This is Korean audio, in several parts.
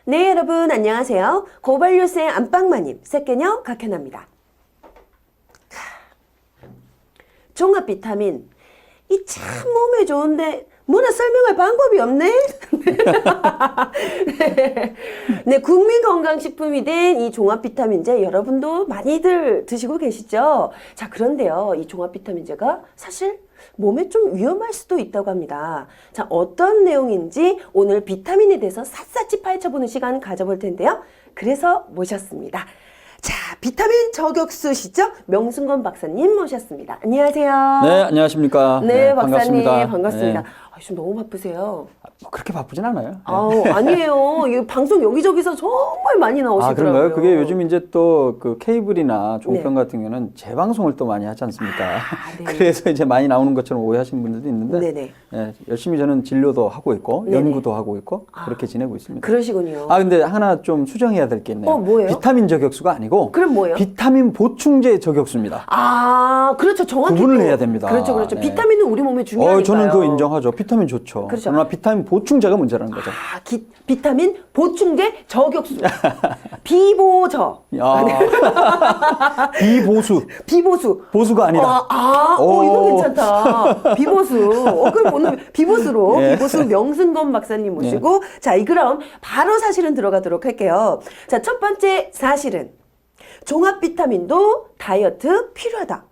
네, 여러분 안녕하세요. 고발뉴스의 안방마님, 새끼녀 각현아입니다. 종합 비타민, 이 참 몸에 좋은데 뭐나 설명할 방법이 없네? 네, 국민건강식품이 된 이 종합비타민제 여러분도 많이들 드시고 계시죠? 자, 그런데요, 이 종합비타민제가 사실 몸에 좀 위험할 수도 있다고 합니다. 자, 어떤 내용인지 오늘 비타민에 대해서 샅샅이 파헤쳐보는 시간 가져볼 텐데요. 그래서 모셨습니다. 자, 비타민 저격수시죠? 명순건 박사님 모셨습니다. 안녕하세요. 네, 안녕하십니까. 네, 박사님 반갑습니다. 반갑습니다. 네. 지금 너무 바쁘세요. 뭐 그렇게 바쁘진 않아요. 네. 아니에요. 이 방송 여기저기서 정말 많이 나오시더라고요. 그런가요? 그게 요즘 이제 또 그 케이블이나 종편 네. 같은 경우는 재방송을 또 많이 하지 않습니까? 네. 그래서 이제 많이 나오는 것처럼 오해하시는 분들도 있는데 네네. 예, 열심히 저는 진료도 하고 있고 네네. 연구도 하고 있고 그렇게 지내고 있습니다. 그러시군요. 근데 하나 좀 수정해야 될 게 있네요. 뭐예요? 비타민 저격수가 아니고 그럼 뭐예요? 비타민 보충제 저격수입니다. 그렇죠. 정확히 구분을 또- 해야 됩니다. 그렇죠. 네. 비타민은 우리 몸에 중요하니까요. 저는 그거 인정하죠. 비타민 좋죠. 그렇죠. 그러나 비타민 보충제가 문제라는 거죠. 비타민 보충제 저격수. 비보저. 비보수. 비보수. 보수가 아니다. 이거 괜찮다. 비보수. 그럼 오늘 비보수로 예. 비보수 명순건 박사님 모시고 자, 그럼 바로 사실은 들어가도록 할게요. 자, 첫 번째 사실은 종합 비타민도 다이어트 필요하다.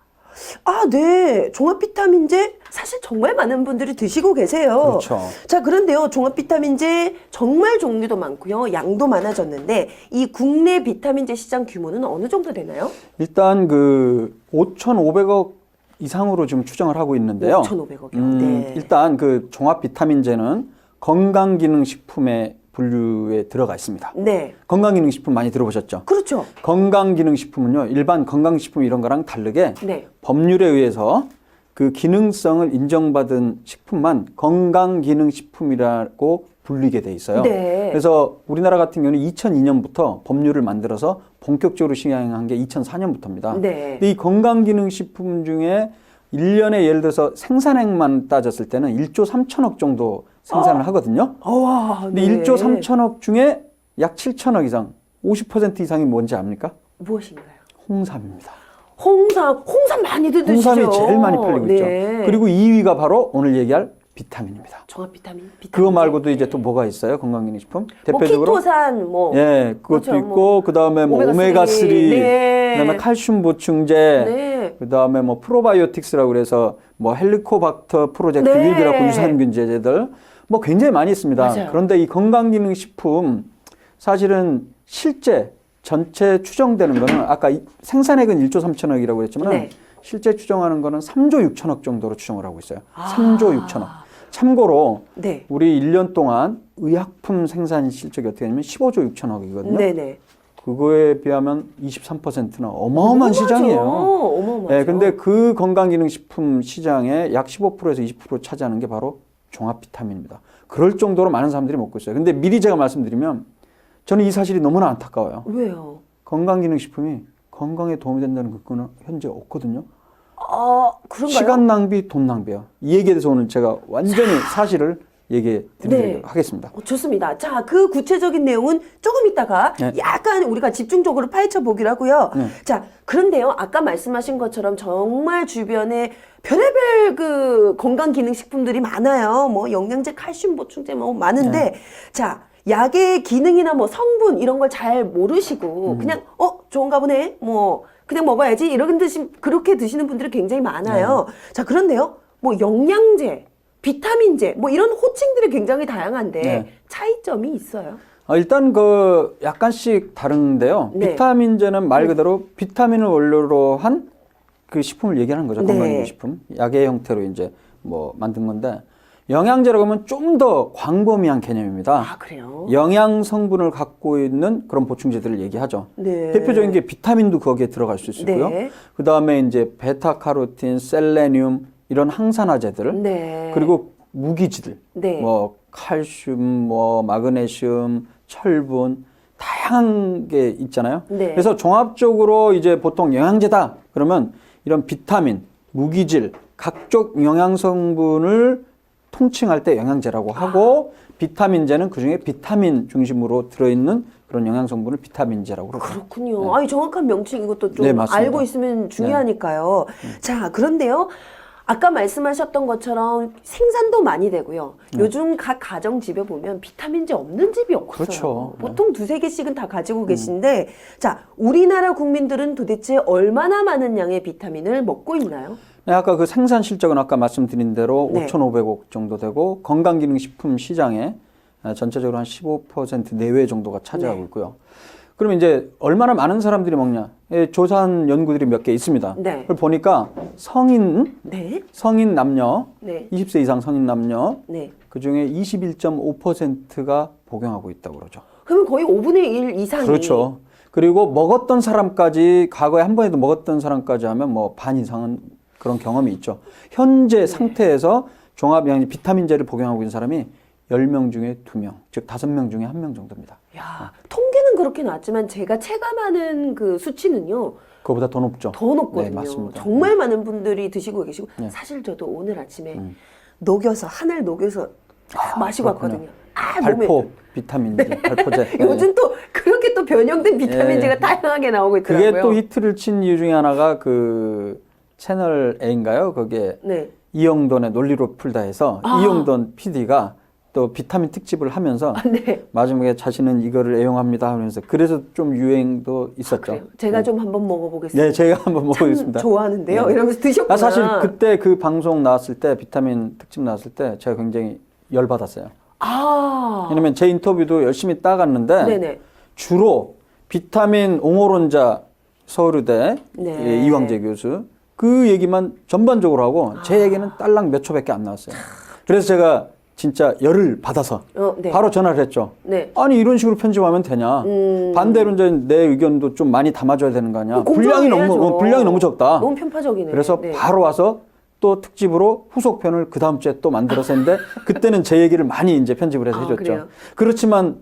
네. 종합 비타민제 사실 정말 많은 분들이 드시고 계세요. 그렇죠. 자, 그런데요. 종합 비타민제 정말 종류도 많고요. 양도 많아졌는데 이 국내 비타민제 시장 규모는 어느 정도 되나요? 일단 그 5,500억 이상으로 지금 추정을 하고 있는데요. 5,500억이요. 네. 일단 그 종합 비타민제는 건강기능식품의 분류에 들어가 있습니다. 네. 건강기능식품 많이 들어보셨죠? 그렇죠. 건강기능식품은요, 일반 건강식품 이런 거랑 다르게 네. 법률에 의해서 그 기능성을 인정받은 식품만 건강기능식품이라고 불리게 돼 있어요. 네. 그래서 우리나라 같은 경우는 2002년부터 법률을 만들어서 본격적으로 시행한 게 2004년부터입니다. 네. 근데 이 건강기능식품 중에 1년에 예를 들어서 생산액만 따졌을 때는 1조 3천억 정도 생산을 하거든요. 근데 네. 1조 3천억 중에 약 7천억 이상, 50% 이상이 뭔지 압니까? 무엇인가요? 홍삼입니다. 홍삼 많이들 드시죠? 홍삼이 제일 많이 팔리고 있죠. 그리고 2위가 바로 오늘 얘기할 비타민입니다. 종합 비타민. 그거 말고도 이제 또 뭐가 있어요? 건강기능식품? 대표적으로 키토산 그것도 그렇죠, 있고 그다음에 뭐 오메가3, 네. 그다음에 칼슘 보충제, 네. 그다음에 뭐 프로바이오틱스라고 그래서 뭐 헬리코박터 프로젝트 네. 유기라고 유산균제제들 뭐 굉장히 많이 있습니다. 맞아요. 그런데 이 건강기능식품 사실은 실제 전체 추정되는 거는 아까 생산액은 1조 3천억이라고 했지만 네. 실제 추정하는 거는 3조 6천억 정도로 추정을 하고 있어요. 3조 6천억. 참고로 네. 우리 1년 동안 의약품 생산 실적이 어떻게 되냐면 15조 6천억이거든요. 네네. 그거에 비하면 23%는 어마어마한 시장이에요. 어마어마하죠. 네, 근데 그 건강기능식품 시장의 약 15%에서 20% 차지하는 게 바로 종합 비타민입니다. 그럴 정도로 많은 사람들이 먹고 있어요. 근데 미리 제가 말씀드리면 저는 이 사실이 너무나 안타까워요. 왜요? 건강기능식품이 건강에 도움이 된다는 그거는 현재 없거든요. 그런가요? 시간 낭비, 돈 낭비야. 이 얘기에 대해서 오늘 제가 완전히 사실을 얘기해 드리도록 네. 하겠습니다. 좋습니다. 자, 그 구체적인 내용은 조금 이따가 네. 약간 우리가 집중적으로 파헤쳐 보기로 하고요. 네. 자, 그런데요. 아까 말씀하신 것처럼 정말 주변에 별의별 그 건강기능식품들이 많아요. 뭐 영양제, 칼슘 보충제 뭐 많은데 네. 자, 약의 기능이나 뭐 성분 이런 걸 잘 모르시고 그냥 좋은가 보네. 뭐 그냥 먹어야지 그렇게 드시는 분들이 굉장히 많아요. 자, 그런데요. 뭐 영양제, 비타민제 뭐 이런 호칭들이 굉장히 다양한데 네. 차이점이 있어요. 일단 그 약간씩 다른데요. 네. 비타민제는 말 그대로 비타민을 원료로 한 그 식품을 얘기하는 거죠. 네. 건강기능식품. 약의 형태로 이제 뭐 만든 건데 영양제라고 하면 좀 더 광범위한 개념입니다. 그래요? 영양 성분을 갖고 있는 그런 보충제들을 얘기하죠. 네. 대표적인 게 비타민도 거기에 들어갈 수 있고요. 네. 그다음에 이제 베타카로틴, 셀레늄 이런 항산화제들 네. 그리고 무기질들 네. 뭐 칼슘, 뭐 마그네슘, 철분 다양한 게 있잖아요. 네. 그래서 종합적으로 이제 보통 영양제다 그러면 이런 비타민, 무기질, 각종 영양 성분을 통칭할 때 영양제라고 하고 비타민제는 그중에 비타민 중심으로 들어있는 그런 영양 성분을 비타민제라고 그러고요. 그렇군요. 네. 아니 정확한 명칭 이것도 좀 네, 맞습니다. 알고 있으면 중요하니까요. 자, 그런데요. 아까 말씀하셨던 것처럼 생산도 많이 되고요. 요즘 각 가정 집에 보면 비타민제 없는 집이 없어요. 그렇죠. 보통 두세 개씩은 다 가지고 계신데, 자, 우리나라 국민들은 도대체 얼마나 많은 양의 비타민을 먹고 있나요? 네, 아까 그 생산 실적은 아까 말씀드린 대로 네. 5,500억 정도 되고 건강기능식품 시장에 전체적으로 한 15% 내외 정도가 차지하고 네. 있고요. 그러면 이제 얼마나 많은 사람들이 먹냐? 예, 조사한 연구들이 몇 개 있습니다. 네. 그걸 보니까 성인 네. 남녀, 네. 20세 이상 성인 남녀 네. 그중에 21.5%가 복용하고 있다고 그러죠. 그러면 거의 5분의 1 이상이. 그렇죠. 그리고 먹었던 사람까지 과거에 한 번에도 먹었던 사람까지 하면 뭐 반 이상은 그런 경험이 있죠. 현재 상태에서 종합영양 비타민제를 복용하고 있는 사람이 10명 중에 2명, 즉 5명 중에 1명 정도입니다. 야, 통계는 그렇게 나왔지만 제가 체감하는 그 수치는요. 그거보다 더 높죠. 더 높거든요. 네, 맞습니다. 정말 많은 분들이 드시고 계시고 네. 사실 저도 오늘 아침에 녹여서 한알 녹여서 마시고 그렇군요. 왔거든요. 아, 발포 몸에 비타민제, 발포제. 요즘 또 그렇게 또 변형된 비타민제가 다양하게 나오고 있더라고요. 그게 또 히트를 친 이유 중에 하나가 그 채널 A인가요? 거기에 네. 이영돈의 논리로 풀다 해서 아. 이영돈 PD가 또 비타민 특집을 하면서 네. 마지막에 자신은 이거를 애용합니다 하면서 그래서 좀 유행도 있었죠. 그래요. 제가 좀 한번 먹어보겠습니다. 네, 제가 한번 참 먹어보겠습니다. 좋아하는데요. 네. 이러면서 드셨구나. 아, 사실 그때 그 방송 나왔을 때 비타민 특집 나왔을 때 제가 굉장히 열받았어요. 아. 왜냐면 제 인터뷰도 열심히 따갔는데 네네. 주로 비타민 옹호론자 서울의대 네. 예, 이광재 교수 그 얘기만 전반적으로 하고 제 얘기는 딸랑 몇 초밖에 안 나왔어요. 그래서 제가 진짜 열을 받아서 네. 바로 전화를 했죠. 네. 아니 이런 식으로 편집하면 되냐? 반대로 이제 내 의견도 좀 많이 담아줘야 되는 거 아니야? 분량이 너무 적다. 너무 편파적이네. 그래서 네. 바로 와서 또 특집으로 후속편을 그 다음 주에 또 만들어서 했는데 그때는 제 얘기를 많이 이제 편집을 해서 해줬죠. 그래요? 그렇지만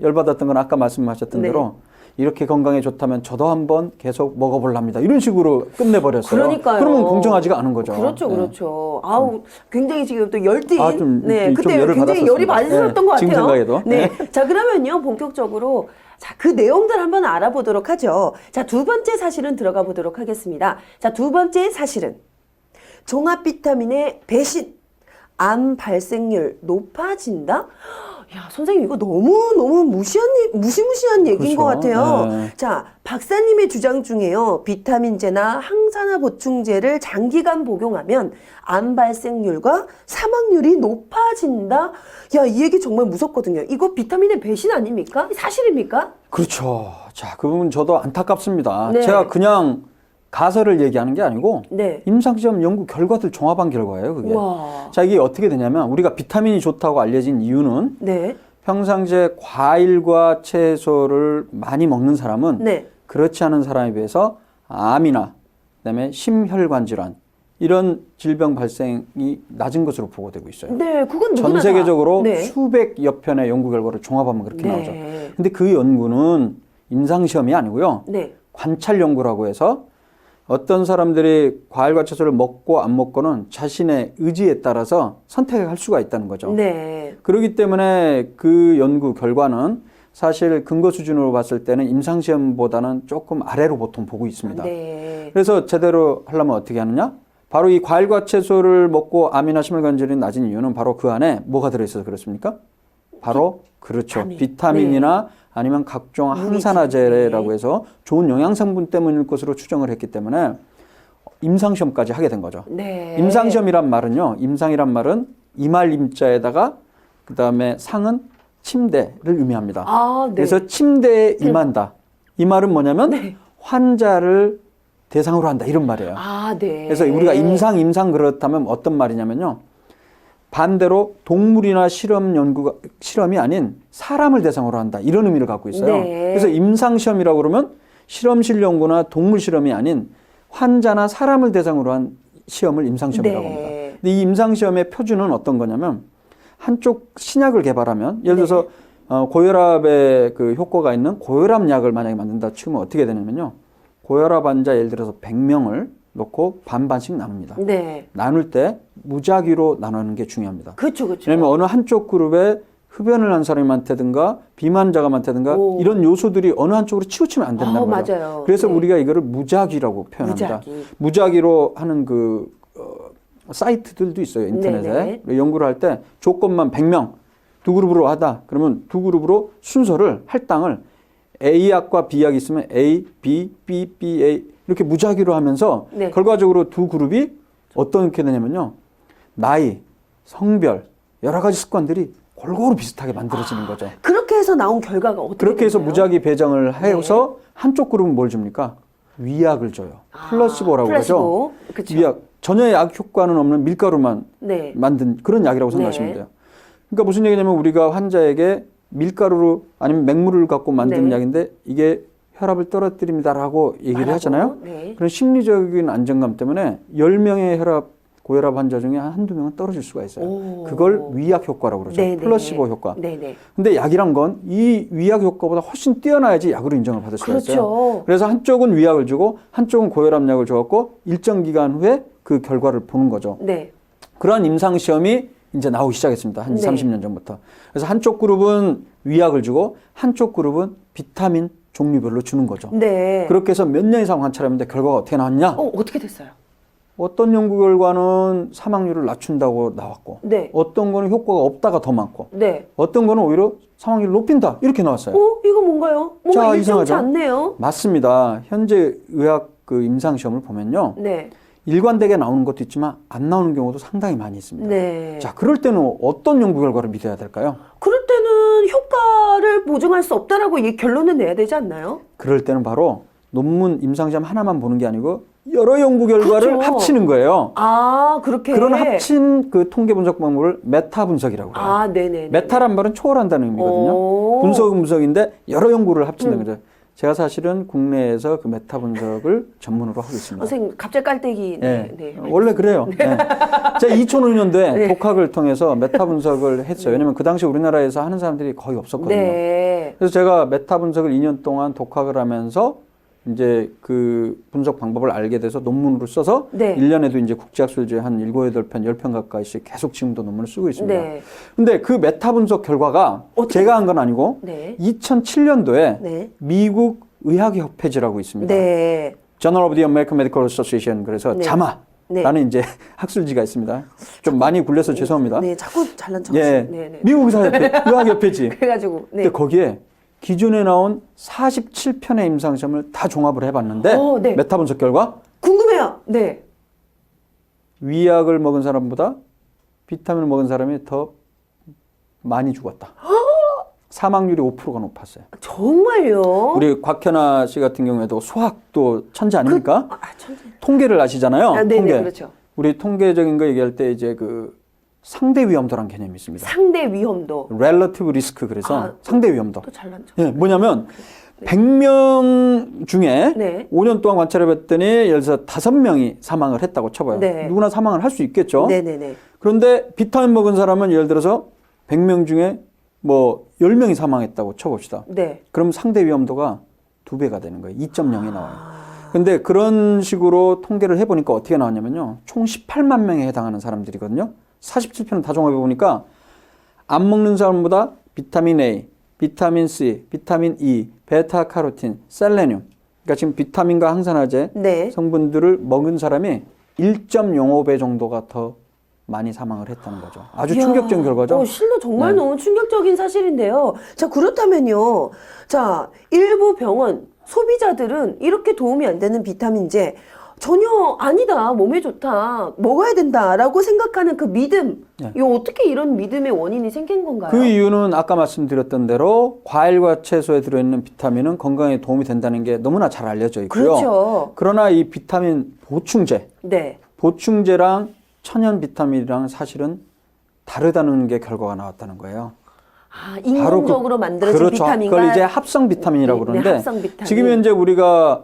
열받았던 건 아까 말씀하셨던 네. 대로 이렇게 건강에 좋다면 저도 한번 계속 먹어볼랍니다. 이런 식으로 끝내버렸어요. 그러니까요. 그러면 공정하지가 않은 거죠. 그렇죠, 네. 그렇죠. 아우, 굉장히 지금 또 열띤. 아, 좀 그때 열을 굉장히 열이 받았었습니다. 받으셨던 네, 것 같아요. 지금 생각해도. 네. 자, 그러면요, 본격적으로. 자, 그 내용들 한번 알아보도록 하죠. 자, 두 번째 사실은 들어가 보도록 하겠습니다. 자, 두 번째 사실은 종합 비타민의 배신, 암 발생률 높아진다? 야, 선생님, 이거 너무 무시무시한 얘기인 그렇죠. 것 같아요. 네. 자, 박사님의 주장 중에요. 비타민제나 항산화 보충제를 장기간 복용하면 암 발생률과 사망률이 높아진다? 야, 이 얘기 정말 무섭거든요. 이거 비타민의 배신 아닙니까? 사실입니까? 그렇죠. 자, 그 부분 저도 안타깝습니다. 네. 제가 그냥 가설을 얘기하는 게 아니고 네. 임상시험 연구 결과들 종합한 결과예요, 그게. 와. 자, 이게 어떻게 되냐면 우리가 비타민이 좋다고 알려진 이유는 네. 평상시에 과일과 채소를 많이 먹는 사람은 네. 그렇지 않은 사람에 비해서 암이나 그다음에 심혈관 질환 이런 질병 발생이 낮은 것으로 보고되고 있어요. 네, 그건 누구나 전 세계적으로 다. 네. 수백여 편의 연구 결과를 종합하면 그렇게 네. 나오죠. 근데 그 연구는 임상시험이 아니고요. 네. 관찰 연구라고 해서 어떤 사람들이 과일과 채소를 먹고 안 먹고는 자신의 의지에 따라서 선택할 수가 있다는 거죠. 네. 그렇기 때문에 그 연구 결과는 사실 근거 수준으로 봤을 때는 임상시험보다는 조금 아래로 보통 보고 있습니다. 네. 그래서 제대로 하려면 어떻게 하느냐? 바로 이 과일과 채소를 먹고 암이나 심혈관 질환이 낮은 이유는 바로 그 안에 뭐가 들어있어서 그렇습니까? 바로 그렇죠. 비타민이나 아니면 각종 항산화제라고 해서 좋은 영양성분 때문일 것으로 추정을 했기 때문에 임상시험까지 하게 된 거죠. 네. 임상시험이란 말은요. 임상이란 말은 이말 임자에다가 그 다음에 상은 침대를 의미합니다. 아, 네. 그래서 침대에 임한다. 이 말은 뭐냐면 네. 환자를 대상으로 한다 이런 말이에요. 아, 네. 그래서 우리가 임상 그렇다면 어떤 말이냐면요. 반대로 동물이나 실험이 아닌 사람을 대상으로 한다. 이런 의미를 갖고 있어요. 네. 그래서 임상시험이라고 그러면 실험실 연구나 동물 실험이 아닌 환자나 사람을 대상으로 한 시험을 임상시험이라고 네. 합니다. 근데 이 임상시험의 표준은 어떤 거냐면 한쪽 신약을 개발하면 예를 들어서 고혈압에 그 효과가 있는 고혈압 약을 만약에 만든다 치면 어떻게 되냐면요. 고혈압 환자 예를 들어서 100명을 놓고 반반씩 나눕니다. 네. 나눌 때 무작위로 나누는 게 중요합니다. 그렇죠, 그렇죠. 왜냐하면 어느 한쪽 그룹에 흡연을 한 사람이 많다든가 비만자가 많다든가 이런 요소들이 어느 한쪽으로 치우치면 안 된다는 거죠. 맞아요. 그래서 네. 우리가 이거를 무작위라고 표현합니다. 무작위로 하는 그 사이트들도 있어요. 인터넷에. 연구를 할 때 조건만 100명 두 그룹으로 하다. 그러면 두 그룹으로 순서를 할당을 A약과 B약이 있으면 A, B, B, B, A 이렇게 무작위로 하면서 네. 결과적으로 두 그룹이 어떻게 되냐면요. 나이, 성별, 여러 가지 습관들이 골고루 비슷하게 만들어지는 거죠. 그렇게 해서 나온 결과가 어떻게 그렇게 해서 되나요? 무작위 배정을 해서 한쪽 그룹은 뭘 줍니까? 위약을 줘요. 플러시보라고 그러죠. 그쵸. 위약. 전혀 약 효과는 없는 밀가루만 네. 만든 그런 약이라고 생각하시면 네. 돼요. 그러니까 무슨 얘기냐면 우리가 환자에게 밀가루로 아니면 맹물을 갖고 만든 네. 약인데 이게 혈압을 떨어뜨립니다라고 얘기를 말하고, 하잖아요. 네. 그런 심리적인 안정감 때문에 10명의 고혈압 환자 중에 한두 명은 떨어질 수가 있어요. 오. 그걸 위약 효과라고 그러죠. 네네. 플러시보 효과. 네네. 근데 약이란 건 이 위약 효과보다 훨씬 뛰어나야지 약으로 인정을 받을 수가 그렇죠. 있어요. 그래서 한쪽은 위약을 주고 한쪽은 고혈압약을 줘갖고 일정 기간 후에 그 결과를 보는 거죠. 네. 그러한 임상시험이 이제 나오기 시작했습니다. 한 20, 네. 30년 전부터. 그래서 한쪽 그룹은 위약을 주고 한쪽 그룹은 비타민 종류별로 주는 거죠. 네. 그렇게 해서 몇 년 이상 관찰했는데 결과가 어떻게 나왔냐? 어떻게 됐어요? 어떤 연구 결과는 사망률을 낮춘다고 나왔고 네. 어떤 거는 효과가 없다가 더 많고 네. 어떤 거는 오히려 사망률을 높인다 이렇게 나왔어요. 이거 뭔가요? 뭔가 자, 일정치 이상하죠? 않네요. 맞습니다. 현재 의학 그 임상시험을 보면요. 네. 일관되게 나오는 것도 있지만 안 나오는 경우도 상당히 많이 있습니다. 네. 자, 그럴 때는 어떤 연구 결과를 믿어야 될까요? 그럴 때는 효과를 보증할 수 없다라고 이 결론을 내야 되지 않나요? 그럴 때는 바로 논문 임상시험 하나만 보는 게 아니고 여러 연구 결과를 그렇죠. 합치는 거예요. 아, 그렇게. 그런 합친 그 통계 분석 방법을 메타 분석이라고 해요. 아, 네네. 메타란 말은 초월한다는 의미거든요. 분석은 분석인데 여러 연구를 합친다는 거죠. 제가 사실은 국내에서 그 메타 분석을 전문으로 하고 있습니다. 선생님, 갑자기 깔때기. 네. 네. 원래 그래요. 네. 제가 2005년도에 네. 독학을 통해서 메타 분석을 했어요. 왜냐면 그 당시 우리나라에서 하는 사람들이 거의 없었거든요. 네. 그래서 제가 메타 분석을 2년 동안 독학을 하면서 이제 그 분석 방법을 알게 돼서 논문으로 써서 네. 1년에도 이제 국제학술지에 한 7, 8편, 10편 가까이씩 계속 지금도 논문을 쓰고 있습니다. 네. 근데 그 메타 분석 결과가 제가 한 건 아니고 네. 2007년도에 네. 미국 의학협회지라고 있습니다. 네. Journal of the American Medical Association 그래서 네. 자마라는 이제 학술지가 있습니다. 좀 많이 굴려서 죄송합니다. 네, 자꾸 잘난 척. 예, 네. 미국 의학협회지. 그래가지고. 네. 근데 거기에 기존에 나온 47편의 임상시험을 다 종합을 해봤는데 네. 메타 분석 결과 궁금해요. 네. 위약을 먹은 사람보다 비타민을 먹은 사람이 더 많이 죽었다. 사망률이 5%가 높았어요. 정말요? 우리 곽현아 씨 같은 경우에도 수학도 천재 아닙니까? 천재. 통계를 아시잖아요. 네네, 통계. 그렇죠. 우리 통계적인 거 얘기할 때 이제 그 상대 위험도라는 개념이 있습니다. 상대 위험도. relative risk 그래서 상대 위험도. 또 잘난 척. 예, 뭐냐면 100명 중에 네. 5년 동안 관찰해 봤더니 예를 들어서 5명이 사망을 했다고 쳐봐요. 네. 누구나 사망을 할 수 있겠죠. 네네네. 그런데 비타민 먹은 사람은 예를 들어서 100명 중에 뭐 10명이 사망했다고 쳐봅시다. 네. 그럼 상대 위험도가 2배가 되는 거예요. 2.0이 나와요. 근데 그런 식으로 통계를 해보니까 어떻게 나왔냐면요. 총 18만 명에 해당하는 사람들이거든요. 47편을 다 종합해 보니까 안 먹는 사람보다 비타민 A, 비타민 C, 비타민 E, 베타카로틴, 셀레늄 그러니까 지금 비타민과 항산화제 네. 성분들을 먹은 사람이 1.05배 정도가 더 많이 사망을 했다는 거죠. 아주 이야, 충격적인 결과죠. 실로 정말 네. 너무 충격적인 사실인데요. 자, 그렇다면요. 자, 일부 병원 소비자들은 이렇게 도움이 안 되는 비타민제 전혀 아니다, 몸에 좋다, 먹어야 된다라고 생각하는 그 믿음. 네. 이거 어떻게 이런 믿음의 원인이 생긴 건가요? 그 이유는 아까 말씀드렸던 대로 과일과 채소에 들어있는 비타민은 건강에 도움이 된다는 게 너무나 잘 알려져 있고요. 그렇죠. 그러나 이 비타민 보충제, 네. 보충제랑 천연 비타민이랑 사실은 다르다는 게 결과가 나왔다는 거예요. 아, 인공적으로 만들어진 그렇죠. 비타민과 그걸 이제 합성 비타민이라고 네, 그러는데 합성 비타민. 지금 현재 우리가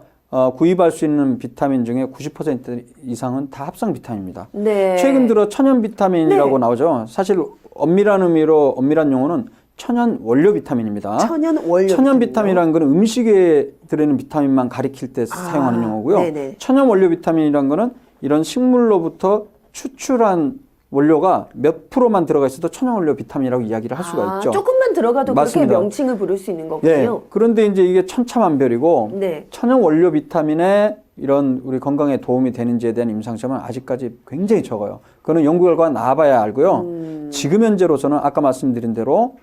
구입할 수 있는 비타민 중에 90% 이상은 다 합성 비타민입니다. 네. 최근 들어 천연 비타민이라고 네. 나오죠. 사실 엄밀한 의미로 엄밀한 용어는 천연 원료 비타민입니다. 천연 원료 천연 비타민이요? 비타민이라는 건 음식에 들어있는 비타민만 가리킬 때 사용하는 용어고요. 네네. 천연 원료 비타민이라는 거는 이런 식물로부터 추출한 원료가 몇 프로만 들어가 있어도 천연 원료 비타민이라고 이야기를 할 수가 있죠. 조금만 들어가도 맞습니다. 그렇게 명칭을 부를 수 있는 거군요. 예. 그런데 이제 이게 천차만별이고 네. 천연 원료 비타민에 이런 우리 건강에 도움이 되는지에 대한 임상시험은 아직까지 굉장히 적어요. 그거는 연구 결과가 나와봐야 알고요. 지금 현재로서는 아까 말씀드린 대로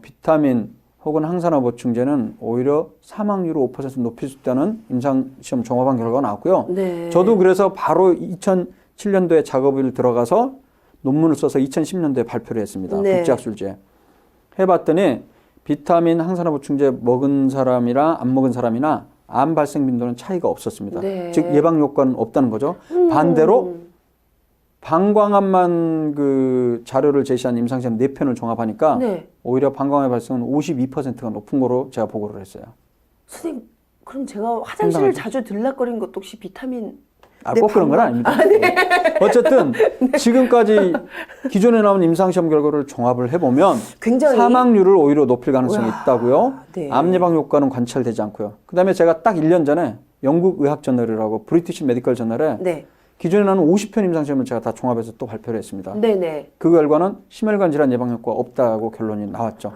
비타민 혹은 항산화 보충제는 오히려 사망률을 5% 높일 수 있다는 임상시험 종합한 결과가 나왔고요. 네. 저도 그래서 바로 2007년도에 작업을 들어가서 논문을 써서 2010년도에 발표를 했습니다. 네. 국제학술지에. 해봤더니 비타민 항산화 보충제 먹은 사람이랑 안 먹은 사람이나 암 발생 빈도는 차이가 없었습니다. 네. 즉 예방 효과는 없다는 거죠. 반대로 방광암만 그 자료를 제시한 임상시험 4편을 종합하니까 네. 오히려 방광암 발생은 52%가 높은 거로 제가 보고를 했어요. 선생님, 그럼 제가 화장실을 상당하죠. 자주 들락거리는 것도 혹시 비타민 꼭 그런 건 아닙니다. 어쨌든 지금까지 기존에 나온 임상시험 결과를 종합을 해보면 굉장히 사망률을 오히려 높일 가능성이 우와, 있다고요. 네. 암 예방 효과는 관찰되지 않고요. 그 다음에 제가 딱 1년 전에 영국 의학 저널이라고 브리티시 메디컬 저널에 네. 기존에 나온 50편 임상시험을 제가 다 종합해서 또 발표를 했습니다. 네네. 그 결과는 심혈관 질환 예방 효과가 없다고 결론이 나왔죠.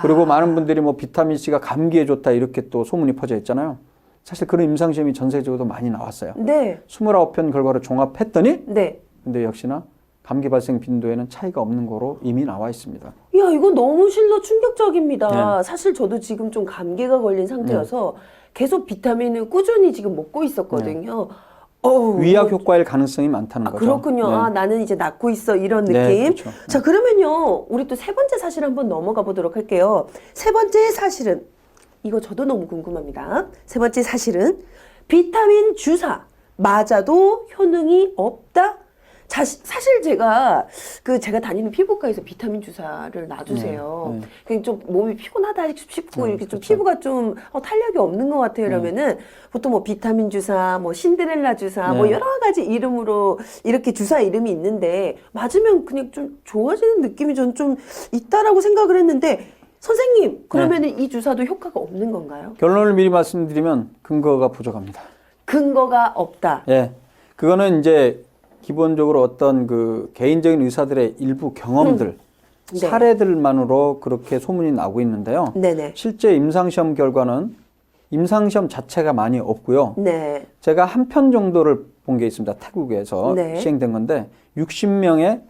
그리고 많은 분들이 뭐 비타민C가 감기에 좋다 이렇게 또 소문이 퍼져 있잖아요. 사실 그런 임상시험이 전 세계적으로 많이 나왔어요. 네. 29편 결과를 종합했더니 네. 근데 역시나 감기 발생 빈도에는 차이가 없는 거로 이미 나와 있습니다. 야, 이거 너무 실로 충격적입니다. 네. 사실 저도 지금 좀 감기가 걸린 상태여서 계속 비타민을 꾸준히 지금 먹고 있었거든요. 어우, 위약 효과일 가능성이 많다는 거죠. 그렇군요. 네. 나는 이제 낫고 있어 이런 느낌. 네, 그렇죠. 자, 그러면요, 우리 또 세 번째 사실 한번 넘어가 보도록 할게요. 세 번째 사실은 이거 저도 너무 궁금합니다. 세 번째 사실은 비타민 주사 맞아도 효능이 없다. 사실 제가 제가 다니는 피부과에서 비타민 주사를 놔주세요. 네, 네. 그냥 좀 몸이 피곤하다 싶고 이렇게 좀 그렇죠. 피부가 좀 탄력이 없는 것 같아요. 이러면은 보통 뭐 비타민 주사, 뭐 신데렐라 주사, 뭐 네. 여러 가지 이름으로 이렇게 주사 이름이 있는데 맞으면 그냥 좀 좋아지는 느낌이 전 좀 있다라고 생각을 했는데 선생님 그러면은 이 주사도 효과가 없는 건가요? 결론을 미리 말씀드리면 근거가 부족합니다. 근거가 없다. 예. 그거는 이제 기본적으로 어떤 그 개인적인 의사들의 일부 경험들, 네. 사례들만으로 그렇게 소문이 나고 있는데요. 네네. 실제 임상시험 결과는 임상시험 자체가 많이 없고요. 네. 제가 한 편 정도를 본 게 있습니다. 태국에서 네. 시행된 건데 60명의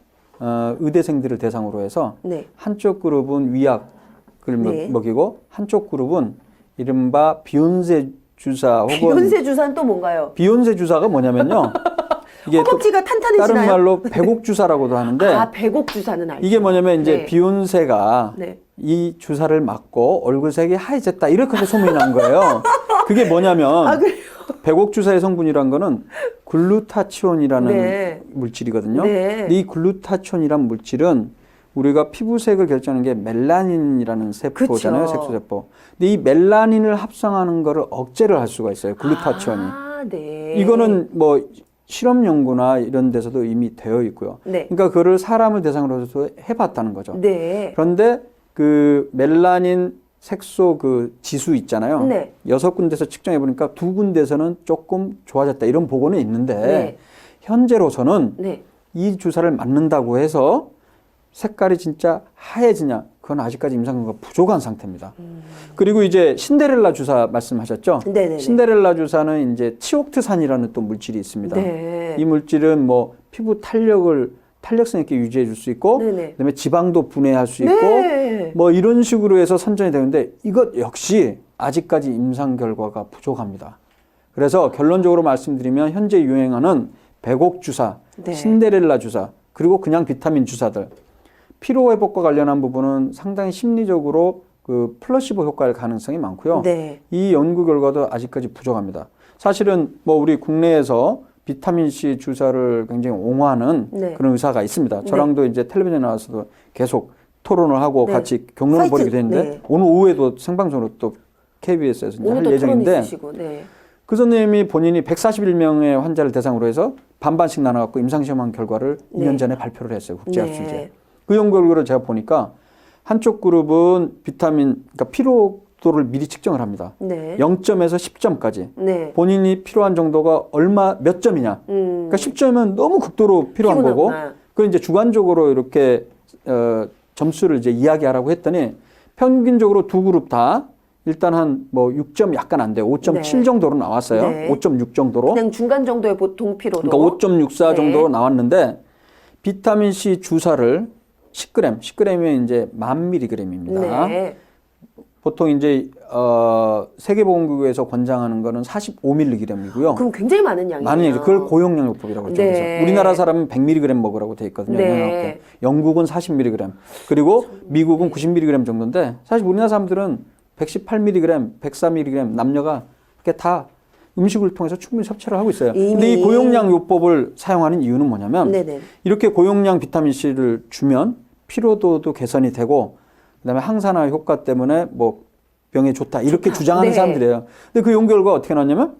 의대생들을 대상으로 해서 네. 한쪽 그룹은 위약을 네. 먹이고 한쪽 그룹은 이른바 비욘세 주사 혹은 비욘세 주사는 또 뭔가요? 비욘세 주사가 뭐냐면요. 이게 또 허벅지가 탄탄해지나요? 다른 말로 배곡 주사라고도 하는데 아, 배곡 주사는 알죠. 이게 뭐냐면 이제 네. 비욘세가 네. 이 주사를 맞고 얼굴색이 하얘졌다 이렇게 소문이 난 거예요. 그게 뭐냐면 아, 그래요? 배곡 주사의 성분이란 거는 글루타치온이라는 네. 물질이거든요. 네. 근데 이 글루타치온이란 물질은 우리가 피부색을 결정하는 게 멜라닌이라는 세포잖아요. 그쵸. 색소세포. 근데 이 멜라닌을 합성하는 거를 억제를 할 수가 있어요. 글루타치온이. 아, 네. 이거는 뭐 실험 연구나 이런 데서도 이미 되어 있고요. 네. 그러니까 그거를 사람을 대상으로 해서 해봤다는 거죠. 네. 그런데 그 멜라닌 색소 그 지수 있잖아요. 네. 6군데서 측정해 보니까 2군데서는 조금 좋아졌다 이런 보고는 있는데 네. 현재로서는 네. 이 주사를 맞는다고 해서 색깔이 진짜 하얘지냐? 그건 아직까지 임상근거가 부족한 상태입니다. 그리고 이제 신데렐라 주사 말씀하셨죠? 네네네. 신데렐라 주사는 이제 치옥트산이라는 또 물질이 있습니다. 네. 이 물질은 뭐 피부 탄력성 있게 유지해 줄 수 있고, 네네. 그다음에 지방도 분해할 수 있고, 네. 뭐 이런 식으로 해서 선전이 되는데 이것 역시 아직까지 임상 결과가 부족합니다. 그래서 결론적으로 말씀드리면 현재 유행하는 배곡 주사, 네. 신데렐라 주사, 그리고 그냥 비타민 주사들, 피로 회복과 관련한 부분은 상당히 심리적으로 그 플라시보 효과일 가능성이 많고요. 네. 이 연구 결과도 아직까지 부족합니다. 사실은 뭐 우리 국내에서 비타민 C 주사를 굉장히 옹호하는 네. 그런 의사가 있습니다. 저랑도 이제 텔레비전에 나와서도 계속 토론을 하고 네. 같이 경론을 파이트. 벌이게 되는데 네. 오늘 오후에도 생방송으로 또 KBS에서 할 오늘도 토론 예정인데 있으시고. 네. 그 선생님이 본인이 141명의 환자를 대상으로 해서 반반씩 나눠갖고 임상시험한 결과를 네. 2년 전에 발표를 했어요. 국제학술지에. 네. 그 연구 결과를 제가 보니까 한쪽 그룹은 비타민, 그러니까 피로도를 미리 측정을 합니다. 네. 0점에서 10점까지. 네. 본인이 필요한 정도가 몇 점이냐. 그러니까 10점이면 너무 극도로 필요한 거고, 그걸 이제 주관적으로 이렇게 점수를 이제 이야기하라고 했더니 평균적으로 두 그룹 다 일단 한 뭐 6점 약간 안 돼요. 5.7 네. 정도로 나왔어요. 네. 5.6 정도로. 그냥 중간 정도의 보통 피로도. 그러니까 5.64 네. 정도로 나왔는데 비타민 C 주사를 10g이면 이제 1000mg입니다. 네. 보통 이제 세계보건기구에서 권장하는 거는 45mg이고요. 그럼 굉장히 많은 양이에요. 많은 양이죠. 그걸 고용량요법이라고 하죠. 네. 그래서 우리나라 사람은 100mg 먹으라고 돼 있거든요. 네. 영양학회. 영국은 40mg. 그리고 미국은 90mg 정도인데 사실 우리나라 사람들은 118mg, 104mg 남녀가 그렇게 다 음식을 통해서 충분히 섭취를 하고 있어요. 근데 이 고용량 요법을 사용하는 이유는 뭐냐면 네네. 이렇게 고용량 비타민 C를 주면 피로도도 개선이 되고 그다음에 항산화 효과 때문에 뭐 병에 좋다 이렇게 주장하는 네. 사람들이에요. 근데 그 연구 결과가 어떻게 나왔냐면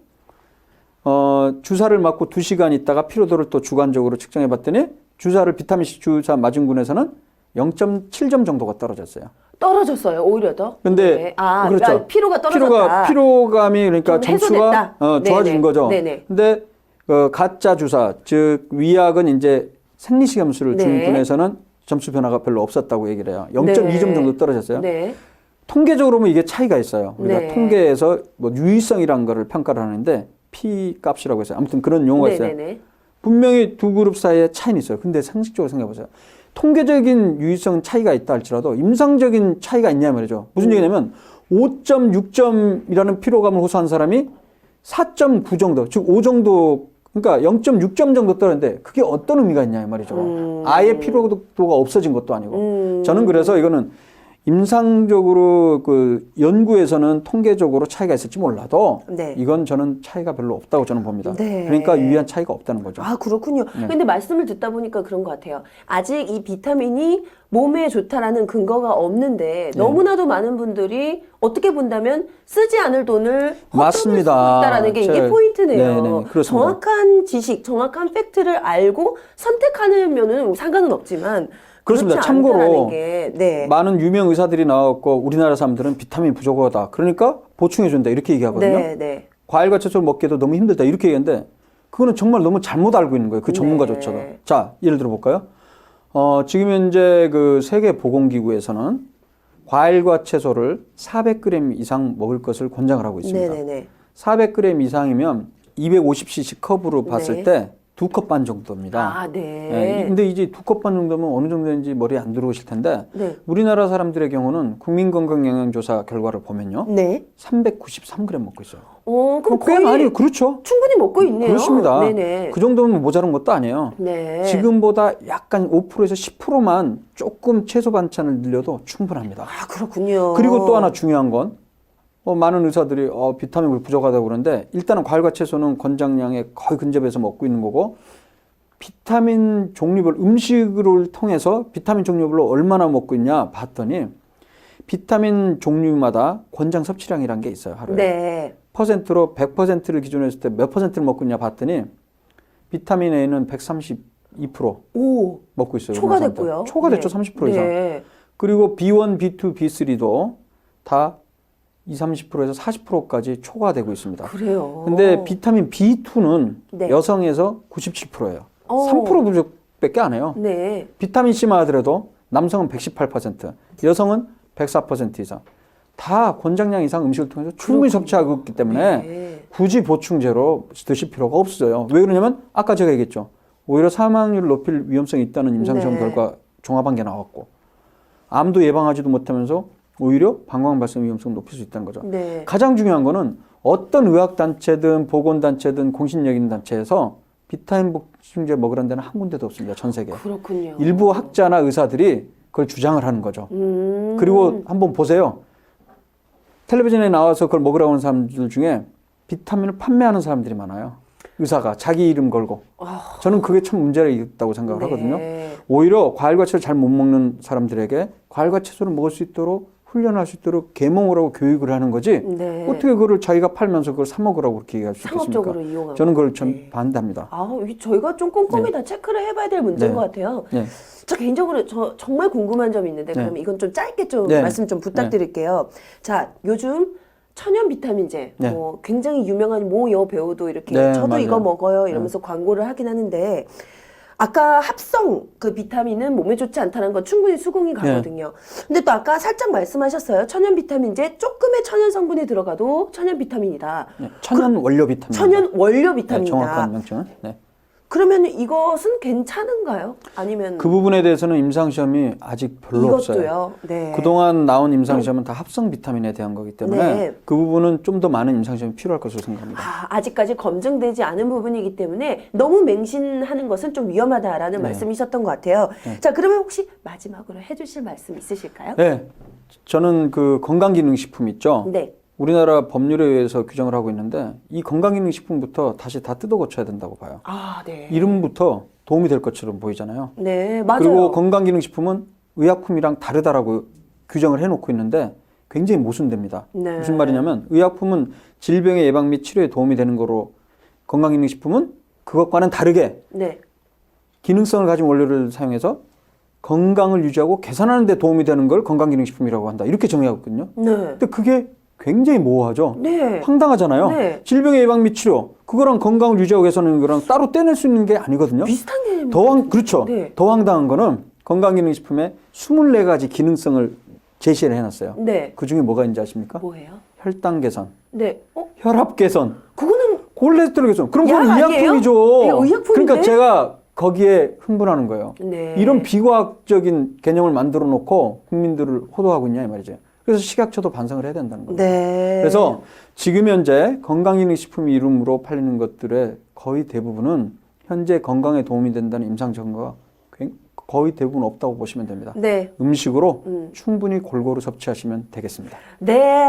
주사를 맞고 2시간 있다가 피로도를 또 주관적으로 측정해 봤더니 주사를 비타민 C 주사 맞은 군에서는 0.7점 정도가 떨어졌어요. 떨어졌어요. 오히려 더. 근데 네. 그렇죠. 피로가 떨어졌다. 피로감이 그러니까 좀 점수가 좋아진 네네. 거죠. 네네. 근데 가짜 주사 즉 위약은 이제 생리식 함수를 준 네. 군에서는 점수 변화가 별로 없었다고 얘기를 해요. 0.2점 정도 떨어졌어요. 네. 통계적으로 보면 이게 차이가 있어요. 우리가 네. 통계에서 뭐 유의성이라는 거를 평가를 하는데 P 값이라고 해서 아무튼 그런 용어가 있어요. 네네네. 분명히 두 그룹 사이에 차이는 있어요. 근데 상식적으로 생각해 보세요. 통계적인 유의성 차이가 있다 할지라도 임상적인 차이가 있냐 말이죠. 무슨 얘기냐면 5.6점이라는 피로감을 호소한 사람이 4.9 정도, 즉 5 정도, 그러니까 0.6점 정도 떨어졌는데 그게 어떤 의미가 있냐 말이죠. 아예 피로도가 없어진 것도 아니고. 저는 그래서 이거는 임상적으로 그 연구에서는 통계적으로 차이가 있을지 몰라도 네. 이건 저는 차이가 별로 없다고 저는 봅니다. 네. 그러니까 유의한 차이가 없다는 거죠. 아, 그렇군요. 네. 근데 말씀을 듣다 보니까 그런 것 같아요. 아직 이 비타민이 몸에 좋다라는 근거가 없는데 너무나도 많은 분들이 어떻게 본다면 쓰지 않을 돈을 헛돈을 쓰고 있다라는 게 이게 포인트네요. 네네, 그렇습니다. 정확한 지식, 정확한 팩트를 알고 선택하면은 상관은 없지만 그렇습니다. 그렇지 참고로 않다라는 게, 네. 많은 유명 의사들이 나왔고 우리나라 사람들은 비타민 부족하다. 그러니까 보충해준다 이렇게 얘기하거든요. 네, 네. 과일과 채소를 먹기도 너무 힘들다 이렇게 얘기하는데 그거는 정말 너무 잘못 알고 있는 거예요. 그 전문가조차도. 네. 자, 예를 들어 볼까요? 지금 현재 그 세계보건기구에서는 과일과 채소를 400g 이상 먹을 것을 권장을 하고 있습니다. 네네네. 400g 이상이면 250cc 컵으로 봤을 네. 때 2컵 반 정도입니다. 아, 네. 네, 근데 이제 2컵 반 정도면 어느 정도인지 머리에 안 들어오실 텐데 네. 우리나라 사람들의 경우는 국민건강영양조사 결과를 보면요. 네. 393g 먹고 있어요. 그럼 꽤 거의 많이 그렇죠. 충분히 먹고 있네요. 그렇습니다. 네네. 그 정도면 모자란 것도 아니에요. 네. 지금보다 약간 5%에서 10%만 조금 채소 반찬을 늘려도 충분합니다. 아, 그렇군요. 그리고 또 하나 중요한 건 많은 의사들이 비타민이 부족하다고 그러는데 일단은 과일과 채소는 권장량에 거의 근접해서 먹고 있는 거고 비타민 종류별 음식을 통해서 비타민 종류별로 얼마나 먹고 있냐 봤더니 비타민 종류마다 권장 섭취량이라는 게 있어요. 하루에. 네. 퍼센트로 100%를 기준으로 했을 때 몇 퍼센트를 먹고 있냐 봤더니 비타민 A는 132% 오. 먹고 있어요. 초과됐고요. 초과됐죠. 네. 30% 이상. 네. 그리고 B1, B2, B3도 다 20, 30%에서 40%까지 초과되고 있습니다. 그래요. 근데 비타민 B2는 네. 여성에서 97%예요. 어. 3% 부족밖에 안 해요. 네. 비타민 C만 하더라도 남성은 118%, 여성은 104% 이상. 다 권장량 이상 음식을 통해서 충분히 섭취하고 있기 때문에 네. 굳이 보충제로 드실 필요가 없어요. 왜 그러냐면 아까 제가 얘기했죠. 오히려 사망률을 높일 위험성이 있다는 임상시험 네. 결과 종합한 게 나왔고 암도 예방하지도 못하면서 오히려 방광 발생 위험성을 높일 수 있다는 거죠. 네. 가장 중요한 거는 어떤 의학단체든 보건단체든 공신력 있는 단체에서 비타민 보충제 먹으라는 데는 한 군데도 없습니다. 전 세계. 그렇군요. 일부 학자나 의사들이 그걸 주장을 하는 거죠. 그리고 한번 보세요. 텔레비전에 나와서 그걸 먹으라고 하는 사람들 중에 비타민을 판매하는 사람들이 많아요. 의사가 자기 이름 걸고. 저는 그게 참 문제가 있다고 생각을 네. 하거든요. 오히려 과일과 채소를 잘 못 먹는 사람들에게 과일과 채소를 먹을 수 있도록 훈련할 수 있도록 계몽을 하고 교육을 하는 거지. 네. 어떻게 그걸 자기가 팔면서 그걸 사 먹으라고 그렇게 얘기할 수 상업적으로 있겠습니까? 이용하고. 저는 그걸 좀 네. 반대합니다. 저희가 좀 꼼꼼히 네. 다 체크를 해봐야 될 문제인 네. 것 같아요. 네. 저 개인적으로 정말 궁금한 점이 있는데 네. 그럼 이건 좀 짧게 좀 네. 말씀 좀 부탁드릴게요. 자, 요즘 천연 비타민제 네. 뭐 굉장히 유명한 모 여배우도 이렇게 네, 저도 맞아요. 이거 먹어요 이러면서 광고를 하긴 하는데 아까 합성 그 비타민은 몸에 좋지 않다는 건 충분히 수긍이 가거든요. 근데 또 아까 살짝 말씀하셨어요. 천연 비타민제 조금의 천연 성분이 들어가도 천연 비타민이다. 네. 천연 원료 비타민. 천연 원료 네, 비타민이다. 정확한 명칭은. 네. 그러면 이것은 괜찮은가요? 아니면 그 부분에 대해서는 임상시험이 아직 별로 없어요. 이것도요. 네. 그동안 나온 임상시험은 다 합성 비타민에 대한 거기 때문에 네. 그 부분은 좀 더 많은 임상시험이 필요할 것으로 생각합니다. 아직까지 검증되지 않은 부분이기 때문에 너무 맹신하는 것은 좀 위험하다라는 네. 말씀이셨던 것 같아요. 네. 자, 그러면 혹시 마지막으로 해주실 말씀 있으실까요? 네, 저는 그 건강기능식품 있죠. 네. 우리나라 법률에 의해서 규정을 하고 있는데 이 건강기능식품부터 다시 다 뜯어 고쳐야 된다고 봐요. 네. 이름부터 도움이 될 것처럼 보이잖아요. 네, 맞아요. 그리고 건강기능식품은 의약품이랑 다르다라고 규정을 해놓고 있는데 굉장히 모순됩니다. 네. 무슨 말이냐면 의약품은 질병의 예방 및 치료에 도움이 되는 거로 건강기능식품은 그것과는 다르게 네. 기능성을 가진 원료를 사용해서 건강을 유지하고 개선하는 데 도움이 되는 걸 건강기능식품이라고 한다. 이렇게 정의하고 있거든요. 네. 근데 그게 굉장히 모호하죠. 네. 황당하잖아요. 네. 질병의 예방 및 치료 그거랑 건강을 유지하고 개선하는 거랑 따로 떼낼 수 있는 게 아니거든요. 비슷한 개념. 그렇죠. 네. 더 황당한 거는 건강기능식품에 24가지 기능성을 제시를 해놨어요. 네. 그 중에 뭐가 있는지 아십니까? 뭐예요? 혈당 개선, 네. 혈압 개선, 그거는 콜레스테롤 개선. 그럼 그건 약 아니에요? 의약품이죠. 네, 의약품인데? 그러니까 제가 거기에 흥분하는 거예요. 네. 이런 비과학적인 개념을 만들어 놓고 국민들을 호도하고 있냐 이 말이죠. 그래서 식약처도 반성을 해야 된다는 거예요. 네. 그래서 지금 현재 건강기능식품 이름으로 팔리는 것들의 거의 대부분은 현재 건강에 도움이 된다는 임상 증거가 거의 대부분 없다고 보시면 됩니다. 네. 음식으로 충분히 골고루 섭취하시면 되겠습니다. 네,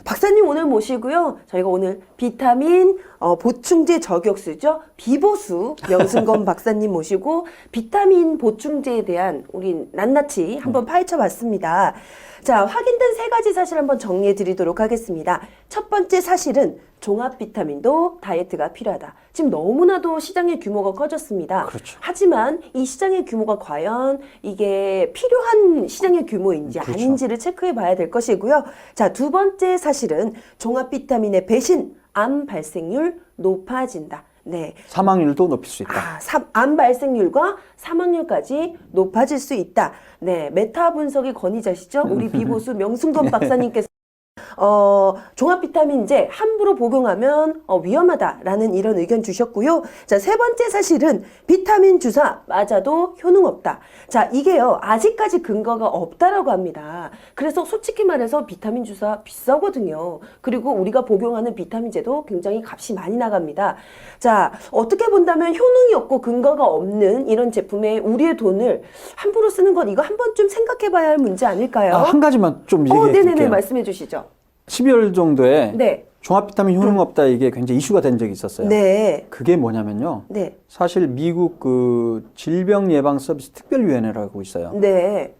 박사님 오늘 모시고요. 저희가 오늘 비타민 보충제 저격수죠. 비보수 명승건 박사님 모시고 비타민 보충제에 대한 우리 낱낱이 한번 파헤쳐 봤습니다. 자, 확인된 3가지 사실 한번 정리해 드리도록 하겠습니다. 첫 번째 사실은 종합 비타민도 다이어트가 필요하다. 지금 너무나도 시장의 규모가 커졌습니다. 그렇죠. 하지만 이 시장의 규모가 과연 이게 필요한 시장의 규모인지 그렇죠. 아닌지를 체크해 봐야 될 것이고요. 자, 두 번째 사실은 종합 비타민의 배신, 암 발생률 높아진다. 네. 사망률도 높일 수 있다. 암 발생률과 사망률까지 높아질 수 있다. 네, 메타 분석의 권위자시죠? 우리 비보수 명승건 박사님께서 종합 비타민제 함부로 복용하면 위험하다라는 이런 의견 주셨고요. 자, 세 번째 사실은 비타민 주사 맞아도 효능 없다. 자, 이게요, 아직까지 근거가 없다라고 합니다. 그래서 솔직히 말해서 비타민 주사 비싸거든요. 그리고 우리가 복용하는 비타민제도 굉장히 값이 많이 나갑니다. 자, 어떻게 본다면 효능이 없고 근거가 없는 이런 제품에 우리의 돈을 함부로 쓰는 건 이거 한 번쯤 생각해 봐야 할 문제 아닐까요? 한 가지만 좀 얘기해 네네네, 드릴게요. 말씀해 주시죠. 12월 정도에 네. 종합 비타민 효능 없다 이게 굉장히 이슈가 된 적이 있었어요. 네. 그게 뭐냐면요. 네. 사실 미국 그 질병예방서비스 특별위원회라고 있어요. 네.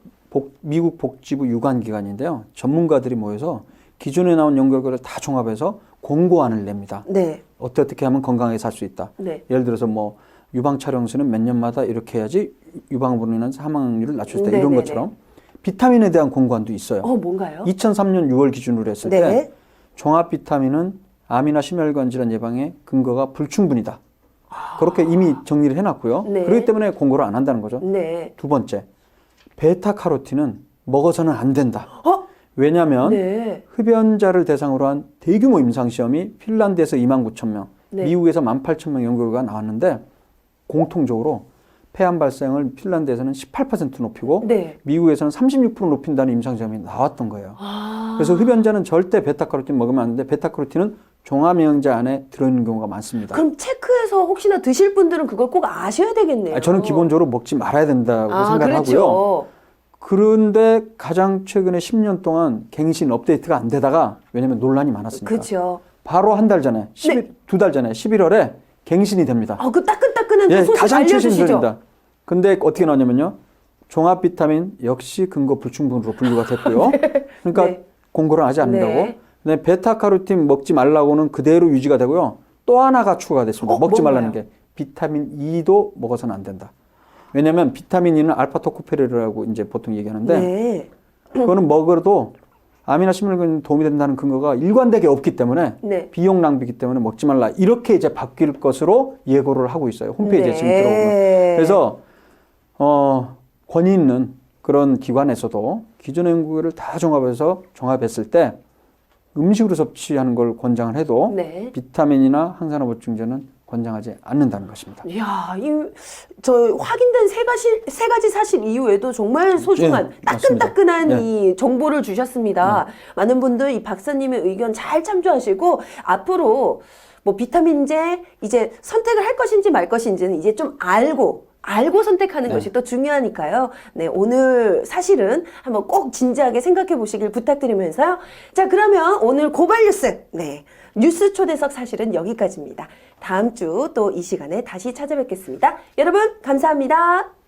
미국 복지부 유관기관인데요. 전문가들이 모여서 기존에 나온 연구 결과를 다 종합해서 공고안을 냅니다. 네. 어떻게 하면 건강하게 살 수 있다. 네. 예를 들어서 뭐 유방 촬영수는 몇 년마다 이렇게 해야지 유방으로 인한 사망률을 낮출 수 있다. 이런 네네네. 것처럼 비타민에 대한 공고안도 있어요. 뭔가요? 2003년 6월 기준으로 했을 네. 때 종합 비타민은 암이나 심혈관 질환 예방에 근거가 불충분이다. 그렇게 이미 정리를 해놨고요. 네. 그렇기 때문에 공고를 안 한다는 거죠. 네. 두 번째, 베타카로틴은 먹어서는 안 된다. 왜냐하면 네. 흡연자를 대상으로 한 대규모 임상시험이 핀란드에서 29,000명, 네. 미국에서 18,000명 연구가 나왔는데 공통적으로 폐암 발생을 핀란드에서는 18% 높이고 네. 미국에서는 36% 높인다는 임상시험이 나왔던 거예요. 그래서 흡연자는 절대 베타카로틴 먹으면 안 되는데 베타카로틴은 종합영양제 안에 들어있는 경우가 많습니다. 그럼 체크해서 혹시나 드실 분들은 그걸 꼭 아셔야 되겠네요. 저는 기본적으로 먹지 말아야 된다고 생각을 하고요. 그렇죠. 그런데 가장 최근에 10년 동안 갱신 업데이트가 안 되다가 왜냐면 논란이 많았으니까. 그렇죠. 바로 한 달 전에, 네. 2달 전에 11월에 갱신이 됩니다. 그 따끈따끈한 그 소식 가장 최신 알려주시죠. 소식입니다. 근데 어떻게 나왔냐면요. 종합 비타민 역시 근거 불충분으로 분류가 됐고요. 그러니까 네. 공고를 하지 않는다고. 네. 근데 베타카로틴 먹지 말라고는 그대로 유지가 되고요. 또 하나가 추가가 됐습니다. 먹지 뭔가요? 말라는 게 비타민 E도 먹어서는 안 된다. 왜냐하면 비타민 E는 알파토코페르라고 이제 보통 얘기하는데 네. 그거는 먹어도 아미노아시드에 도움이 된다는 근거가 일관되게 없기 때문에 네. 비용 낭비이기 때문에 먹지 말라 이렇게 이제 바뀔 것으로 예고를 하고 있어요. 홈페이지에 네. 지금 들어보면. 그래서 권위 있는 그런 기관에서도 기존의 연구를 다 종합했을 때 음식으로 섭취하는 걸 권장을 해도 네. 비타민이나 항산화 보충제는 권장하지 않는다는 것입니다. 이야, 저 확인된 세 가지 사실 이후에도 정말 소중한 네, 맞습니다. 따끈따끈한 네. 이 정보를 주셨습니다. 많은 분들 이 박사님의 의견 잘 참조하시고 앞으로 뭐 비타민제 이제 선택을 할 것인지 말 것인지는 이제 좀 알고 선택하는 네. 것이 또 중요하니까요. 네, 오늘 사실은 한번 꼭 진지하게 생각해 보시길 부탁드리면서요. 자, 그러면 오늘 고발 뉴스, 네, 뉴스 초대석 사실은 여기까지입니다. 다음 주 또 이 시간에 다시 찾아뵙겠습니다. 여러분, 감사합니다.